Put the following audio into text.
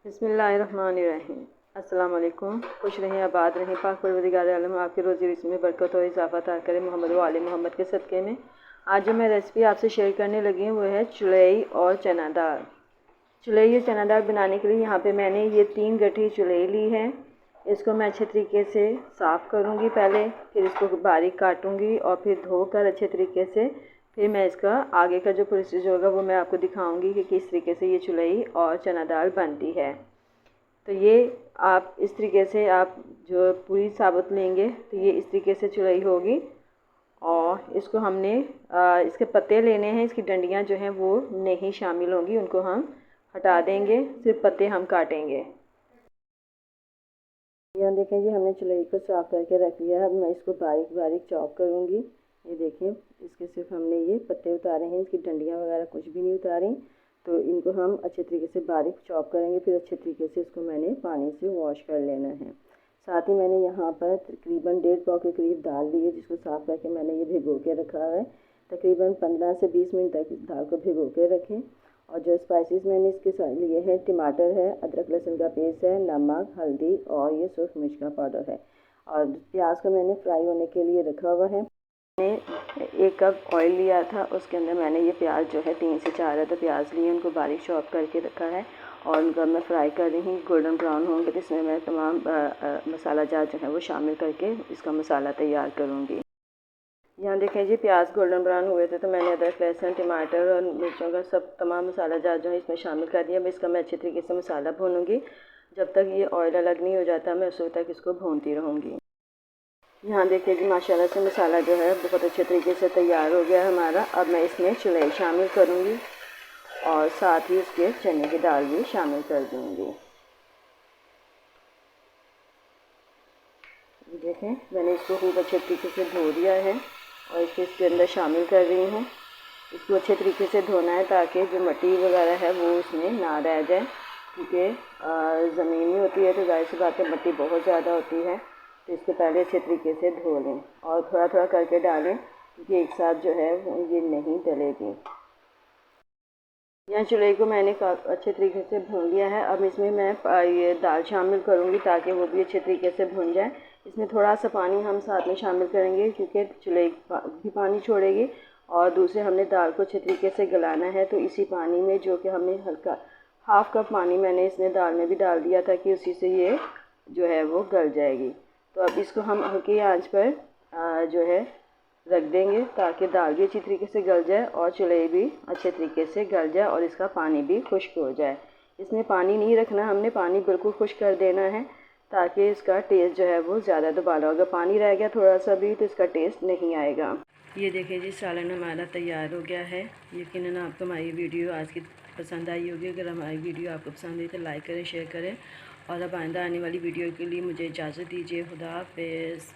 बिस्मिल्लाहिर्रहमानिर्रहीम। अस्सलाम वालेकुम। खुश रहें, आबाद रहें, पाक परवरदिगार आलम आपके रोज़ी रिज़्क़ में बरकत और इजाफ़ा अता करे मोहम्मद व आले मोहम्मद के सदक़े में। आज जो मैं रेसिपी आपसे शेयर करने लगी हूँ वो है चुलई और चना दाल। चुलई और चना दाल बनाने के लिए यहाँ पे मैंने ये 3 गठी चुलई ली है। इसको मैं अच्छे तरीके से साफ़ करूँगी पहले, फिर इसको बारीक काटूँगी और फिर धोकर अच्छे तरीके से फिर मैं इसका आगे का जो प्रोसीजर होगा वो मैं आपको दिखाऊंगी कि किस तरीके से ये चुलई और चना दाल बनती है। तो ये आप इस तरीके से आप जो पूरी साबुत लेंगे तो ये इस तरीके से चुलई होगी। और इसको हमने इसके पत्ते लेने हैं, इसकी डंडियाँ जो हैं वो नहीं शामिल होंगी, उनको हम हटा देंगे, सिर्फ पत्ते हम काटेंगे। यहाँ देखें जी, हमने चुलई को साफ़ करके रख लिया है। अब मैं इसको बारीक बारीक चॉप करूँगी। ये देखें, इसके सिर्फ हमने ये पत्ते उतारे हैं, इसकी डंडियाँ वगैरह कुछ भी नहीं उतारी। तो इनको हम अच्छे तरीके से बारीक चॉप करेंगे, फिर अच्छे तरीके से इसको मैंने पानी से वॉश कर लेना है। साथ ही मैंने यहाँ पर तकरीबन 1.5 पाव के करीब दाल ली है, जिसको साफ़ करके मैंने ये भिगो के रखा है। तकरीबन 15 से 20 मिनट तक दाल को भिगो के रखें। और जो स्पाइसेस मैंने इसके साथ लिए हैं, टमाटर है, अदरक लहसुन का पेस्ट है, नमक, हल्दी और ये सूख मिर्च का पाउडर है। और प्याज को मैंने फ्राई होने के लिए रखा हुआ है। मैंने 1 कप ऑयल लिया था, उसके अंदर मैंने ये प्याज जो है 3 से 4 अदद प्याज लिए, उनको बारीक चॉप करके रखा है और उनको मैं फ्राई कर रही हूँ। गोल्डन ब्राउन होंगे तो इसमें मैं तमाम मसाला जात जो है वो शामिल करके इसका मसाला तैयार करूँगी। यहाँ देखें जी, प्याज गोल्डन ब्राउन हुए थे तो मैंने अदरक लहसुन टमाटर और मिर्चों का सब तमाम मसाला जात जो है इसमें शामिल कर दिया। मैं इसका मैं अच्छे तरीके से मसाला भूनूंगी जब तक ये ऑयल अलग नहीं हो जाता, मैं उस वक्त तक इसको भूनती रहूँगी। यहाँ देखिए जी, माशाल्लाह से मसाला जो है बहुत अच्छे तरीके से तैयार हो गया है हमारा। अब मैं इसमें चुलई शामिल करूँगी और साथ ही इसके चने की दाल भी शामिल कर दूँगी। देखें, मैंने इसको खूब अच्छे तरीके से धो दिया है और इसके अंदर शामिल कर रही हूँ। इसको अच्छे तरीके से धोना है ताकि जो मिट्टी वगैरह है वो उसमें ना रह जाए, क्योंकि ज़मीन में होती है तो जाहिर सी बात है मिट्टी बहुत ज़्यादा होती है। तो इसको पहले अच्छे तरीके से धो लें और थोड़ा थोड़ा करके डालें, क्योंकि एक साथ जो है ये नहीं डलेगी। यहाँ चुलई को मैंने अच्छे तरीके से भून लिया है। अब इसमें मैं ये दाल शामिल करूँगी ताकि वो भी अच्छे तरीके से भुन जाए। इसमें थोड़ा सा पानी हम साथ में शामिल करेंगे, क्योंकि चुलई भी पानी छोड़ेगी और दूसरे हमने दाल को अच्छे तरीके से गलाना है। तो इसी पानी में जो कि हमने हल्का 1/2 कप पानी मैंने इसमें दाल में भी डाल दिया था कि उसी से ये जो है वो गल जाएगी। तो अब इसको हम हल्की आंच पर जो है रख देंगे ताकि दाल भी अच्छी तरीके से गल जाए और चुलई भी अच्छे तरीके से गल जाए और इसका पानी भी खुश्क हो जाए। इसमें पानी नहीं रखना, हमने पानी बिल्कुल खुश्क कर देना है ताकि इसका टेस्ट जो है वो ज़्यादा दुबाला होगा। पानी रह गया थोड़ा सा भी तो इसका टेस्ट नहीं आएगा। ये देखिए जी, सालन हमारा तैयार हो गया है। यकीनन आपको हमारी वीडियो आज की पसंद आई होगी। अगर हमारी वीडियो आपको पसंद आई तो लाइक करें, शेयर करें और अब आइंदा आने वाली वीडियो के लिए मुझे इजाज़त दीजिए। खुदा हाफ़िज़।